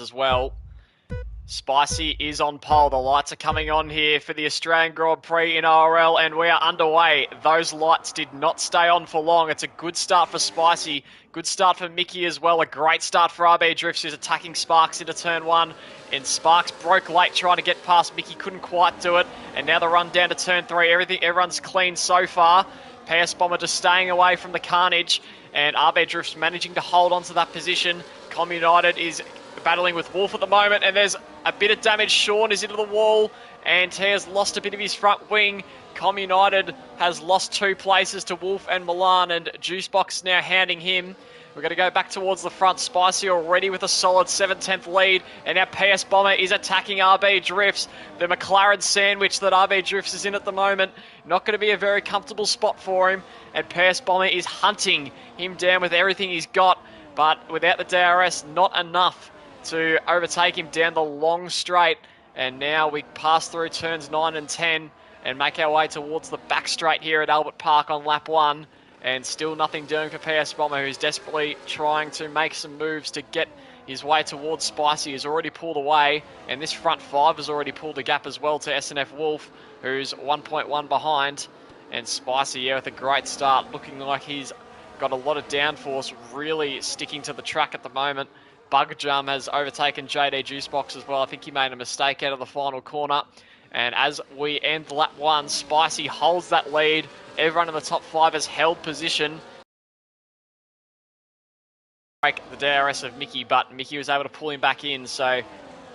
as well. Spicy is on pole. The lights are coming on here for the Australian Grand Prix in ORL, and we are underway. Those lights did not stay on for long. It's a good start for Spicy. Good start for Mickey as well. A great start for RB Drifts, who's attacking Sparks into turn one. And Sparks broke late trying to get past Mickey. Couldn't quite do it. And now the run down to turn three. Everyone's clean so far. PS Bomber just staying away from the carnage. And RB Drifts managing to hold on to that position. Com United is battling with Wolf at the moment, and there's a bit of damage. Sean is into the wall, and he has lost a bit of his front wing. Com United has lost 2 places to Wolf and Milan, and Juicebox now hounding him. We're going to go back towards the front. Spicy already with a solid 7/10 lead, and now PS Bomber is attacking RB Drifts. The McLaren sandwich that RB Drifts is in at the moment, not going to be a very comfortable spot for him, and PS Bomber is hunting him down with everything he's got, but without the DRS, not enough to overtake him down the long straight. And now we pass through turns 9 and 10 and make our way towards the back straight here at Albert Park on lap 1. And still nothing doing for PS Bomber, who's desperately trying to make some moves to get his way towards Spicy, who's already pulled away. And this front 5 has already pulled a gap as well to SNF Wolf, who's 1.1 behind. And Spicy, yeah, with a great start, looking like he's got a lot of downforce, really sticking to the track at the moment. Bug Jump has overtaken JD Juicebox as well. I think he made a mistake out of the final corner. And as we end lap 1, Spicy holds that lead. Everyone in the top 5 has held position. Break the DRS of Mickey, but Mickey was able to pull him back in. So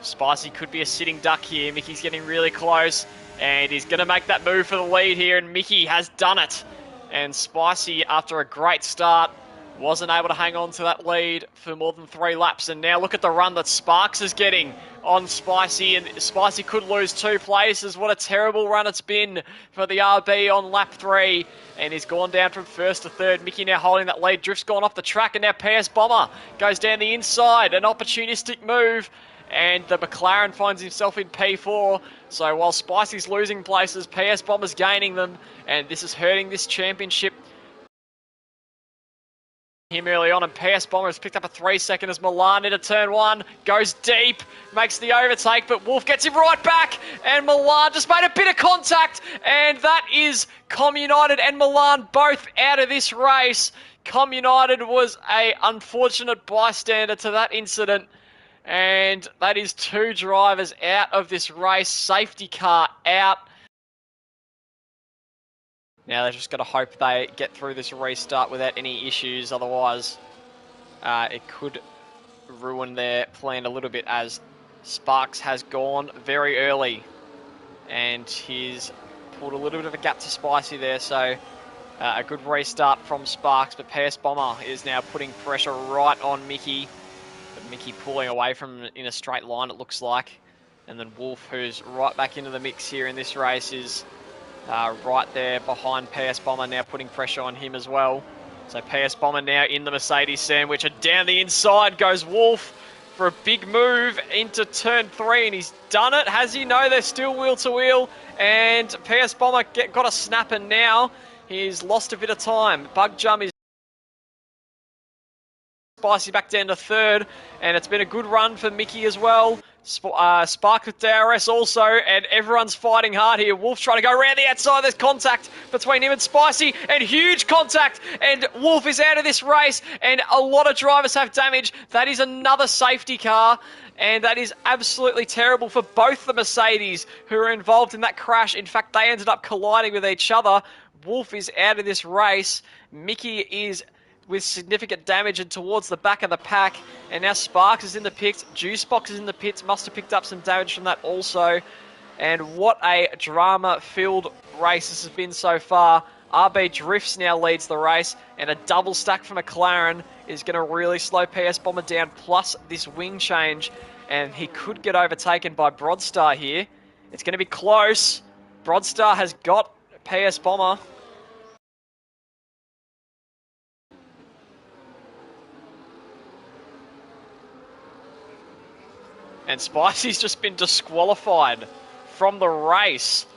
Spicy could be a sitting duck here. Mickey's getting really close, and he's going to make that move for the lead here, and Mickey has done it. And Spicy, after a great start, wasn't able to hang on to that lead for more than 3 laps. And now look at the run that Sparks is getting on Spicy. And Spicy could lose 2 places. What a terrible run it's been for the RB on lap 3. And he's gone down from 1st to 3rd. Mickey now holding that lead. Drift's gone off the track. And now PS Bomber goes down the inside. An opportunistic move. And the McLaren finds himself in P4. So while Spicy's losing places, PS Bomber's gaining them. And this is hurting this championship him early on, and PS Bomber has picked up a 3-second as Milan into turn 1, goes deep, makes the overtake, but Wolf gets him right back, and Milan just made a bit of contact, and that is Com United and Milan both out of this race. Com United was a unfortunate bystander to that incident, and that is 2 drivers out of this race. Safety car out. Now they've just got to hope they get through this restart without any issues. Otherwise, it could ruin their plan a little bit, as Sparks has gone very early. And he's pulled a little bit of a gap to Spicy there. So a good restart from Sparks. But PS Bomber is now putting pressure right on Mickey. But Mickey pulling away from in a straight line, it looks like. And then Wolf, who's right back into the mix here in this race, is right there behind PS Bomber, now putting pressure on him as well. So PS Bomber now in the Mercedes sandwich, and down the inside goes Wolf for a big move into turn 3, and he's done it. Has he? No, they're still wheel to wheel, and PS Bomber got a snap, and now he's lost a bit of time. Bug Jump is Spicy back down to 3rd, and it's been a good run for Mickey as well. Spark with DRS also, and everyone's fighting hard here. Wolf trying to go around the outside. There's contact between him and Spicy, and huge contact, and Wolf is out of this race, and a lot of drivers have damage. That is another safety car, and that is absolutely terrible for both the Mercedes who are involved in that crash. In fact, they ended up colliding with each other. Wolf is out of this race. Mickey is with significant damage and towards the back of the pack. And now Sparks is in the pits. Juicebox is in the pits. Must have picked up some damage from that also. And what a drama-filled race this has been so far. RB Drifts now leads the race. And a double stack for McLaren is going to really slow PS Bomber down. Plus this wing change. And he could get overtaken by Broadstar here. It's going to be close. Broadstar has got PS Bomber. And Spicy's just been disqualified from the race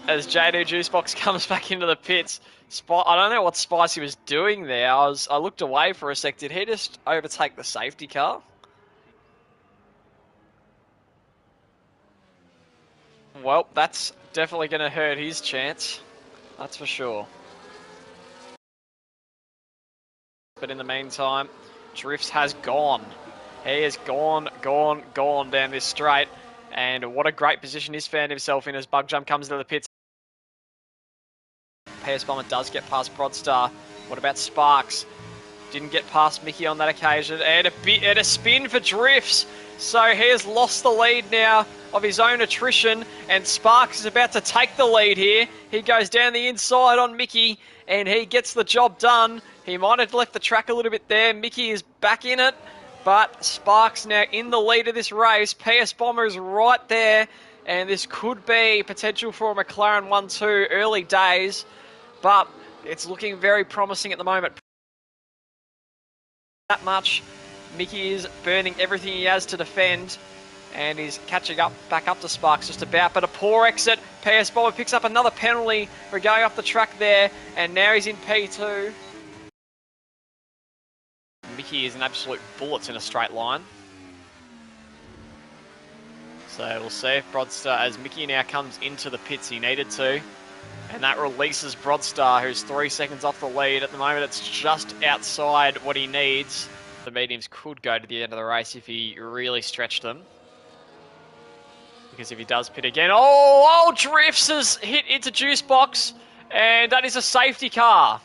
as JD Juicebox comes back into the pits. I don't know what Spicy was doing there. I looked away for a sec. Did he just overtake the safety car? Well, that's definitely going to hurt his chance. That's for sure. But in the meantime, Drifts has gone. He has gone down this straight. And what a great position he's found himself in as Bug Jump comes into the pits. PS Bomber does get past Broadstar. What about Sparks? Didn't get past Mickey on that occasion. And a spin for Drifts. So he has lost the lead now of his own attrition. And Sparks is about to take the lead here. He goes down the inside on Mickey. And he gets the job done. He might have left the track a little bit there. Mickey is back in it. But Sparks now in the lead of this race. PS Bomber is right there. And this could be potential for a McLaren 1-2 early days. But it's looking very promising at the moment. That much. Mickey is burning everything he has to defend. And he's catching up, back up to Sparks just about. But a poor exit. PS Bomber picks up another penalty for going off the track there. And now he's in P2. Mickey is an absolute bullet in a straight line. So we'll see if Broadstar, as Mickey now comes into the pits, he needed to. And that releases Broadstar, who's 3 seconds off the lead. At the moment, it's just outside what he needs. The mediums could go to the end of the race if he really stretched them. Because if he does pit again... Oh, Drifts has hit into Juice Box. And that is a safety car.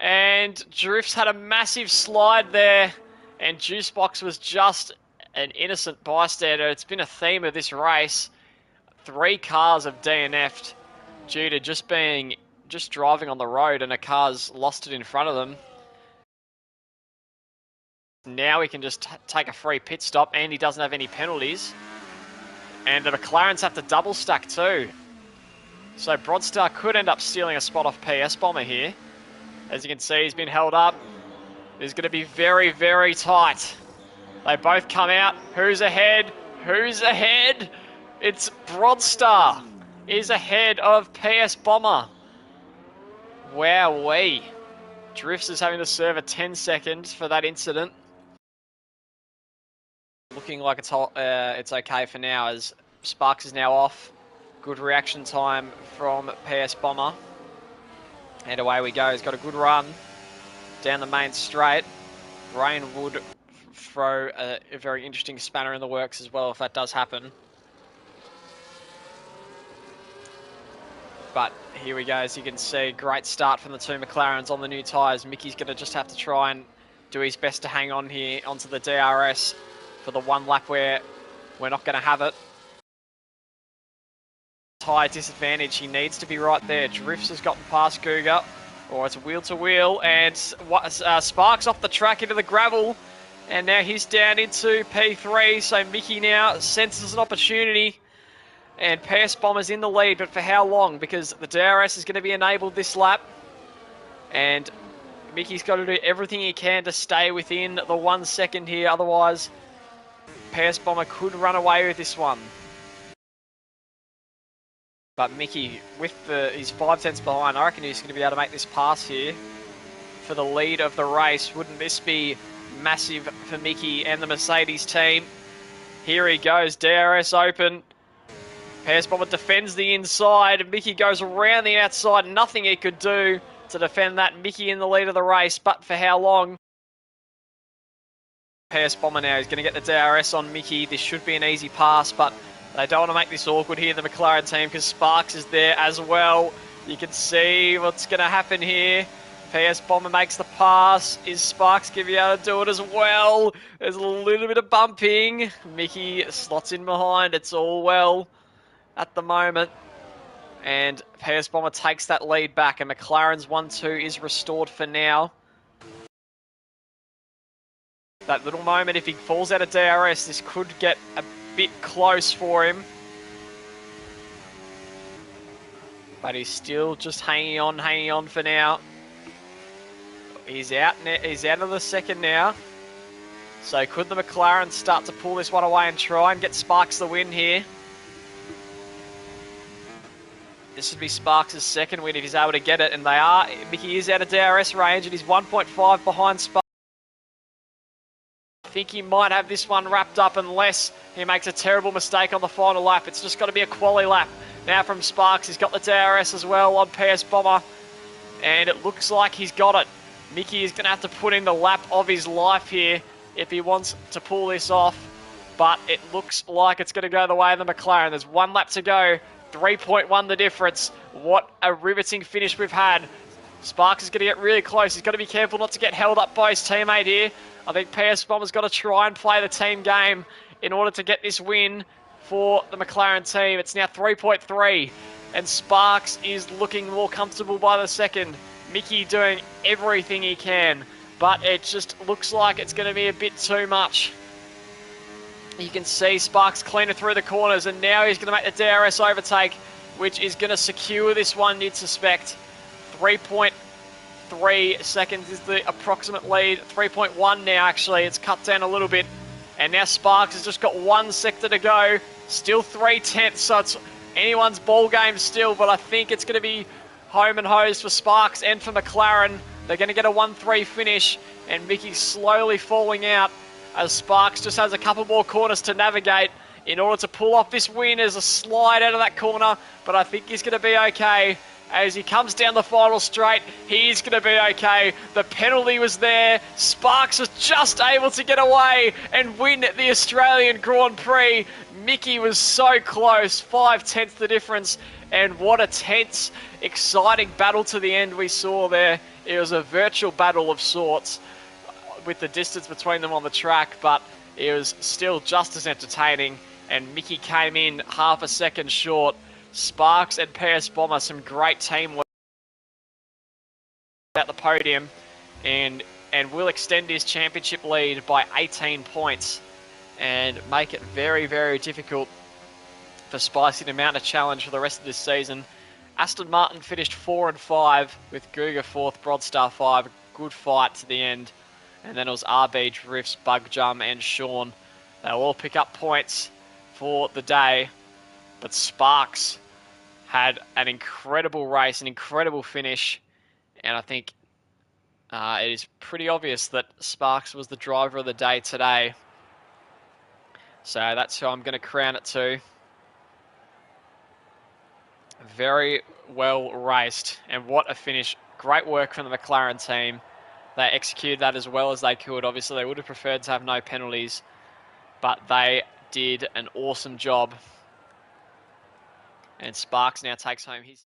And Drifts had a massive slide there. And Juice Box was just an innocent bystander. It's been a theme of this race. 3 cars have DNF'd due to just driving on the road, and a car's lost it in front of them. Now he can just take a free pit stop, and he doesn't have any penalties. And the McLarens have to double stack too. So Broadstar could end up stealing a spot off PS Bomber here. As you can see, he's been held up. It's going to be very, very tight. They both come out. Who's ahead? Who's ahead? It's Broadstar is ahead of PS Bomber. Wowee. Drifts is having to serve a 10 seconds for that incident. Looking like it's okay for now as Sparks is now off. Good reaction time from PS Bomber. And away we go. He's got a good run down the main straight. Rain would throw a very interesting spanner in the works as well if that does happen. But here we go, as you can see, great start from the 2 McLarens on the new tyres. Mickey's going to just have to try and do his best to hang on here onto the DRS for the one lap where we're not going to have it. Tyre disadvantage, he needs to be right there. Drifts has gotten past Cougar, or it's wheel to wheel, and Sparks off the track into the gravel. And now he's down into P3, so Mickey now senses an opportunity. And PS Bomber's in the lead, but for how long? Because the DRS is going to be enabled this lap. And Mickey's got to do everything he can to stay within the 1 second here. Otherwise, PS Bomber could run away with this one. But Mickey, with his 5 tenths behind, I reckon he's going to be able to make this pass here for the lead of the race. Wouldn't this be massive for Mickey and the Mercedes team? Here he goes, DRS open. PS Bomber defends the inside. Mickey goes around the outside. Nothing he could do to defend that. Mickey in the lead of the race, but for how long? PS Bomber now is going to get the DRS on Mickey. This should be an easy pass, but they don't want to make this awkward here, the McLaren team, because Sparks is there as well. You can see what's going to happen here. PS Bomber makes the pass. Is Sparks going to be able to do it as well? There's a little bit of bumping. Mickey slots in behind. It's all well at the moment. And PS Bomber takes that lead back, and McLaren's 1-2 is restored for now. That little moment, if he falls out of DRS, this could get a bit close for him. But he's still just hanging on for now. He's out of the second now. So could the McLaren start to pull this one away and try and get Sparks the win here? This would be Sparks' second win if he's able to get it, and they are. Mickey is out of DRS range, and he's 1.5 behind Sparks. think he might have this one wrapped up unless he makes a terrible mistake on the final lap. It's just got to be a quali lap now from Sparks. He's got the DRS as well on PS Bomber, and it looks like he's got it. Mickey is going to have to put in the lap of his life here if he wants to pull this off, but it looks like it's going to go the way of the McLaren. There's 1 lap to go, 3.1 the difference. What a riveting finish we've had. Sparks is going to get really close. He's got to be careful not to get held up by his teammate here. I think PS Bomber's got to try and play the team game in order to get this win for the McLaren team. It's now 3.3, and Sparks is looking more comfortable by the second. Mickey doing everything he can, but it just looks like it's going to be a bit too much. You can see Sparks cleaner through the corners, and now he's going to make the DRS overtake, which is going to secure this one, you'd suspect. 3.3 seconds is the approximate lead. 3.1 now, actually. It's cut down a little bit. And now Sparks has just got 1 sector to go. Still 3/10, so it's anyone's ball game still, but I think it's going to be home and hose for Sparks and for McLaren. They're going to get a 1-3 finish, and Mickey's slowly falling out as Sparks just has a couple more corners to navigate in order to pull off this win. There's a slide out of that corner, but I think he's going to be okay. As he comes down the final straight, he's going to be okay. The penalty was there. Sparks was just able to get away and win the Australian Grand Prix. Mickey was so close, 5/10 the difference. And what a tense, exciting battle to the end we saw there. It was a virtual battle of sorts with the distance between them on the track, but it was still just as entertaining. And Mickey came in half a second short. Sparks and PS Bomber, some great teamwork at the podium, and will extend his championship lead by 18 points and make it very, very difficult for Spicy to mount a challenge for the rest of this season. Aston Martin finished 4 and 5 with Guga 4th, Broadstar 5. Good fight to the end. And then it was RB, Drifts, Bug Jum, and Sean. They'll all pick up points for the day. But Sparks had an incredible race, an incredible finish. And I think it is pretty obvious that Sparks was the driver of the day today. So that's who I'm going to crown it to. Very well raced, and what a finish. Great work from the McLaren team. They executed that as well as they could. Obviously, they would have preferred to have no penalties, but they did an awesome job. And Sparks now takes home his...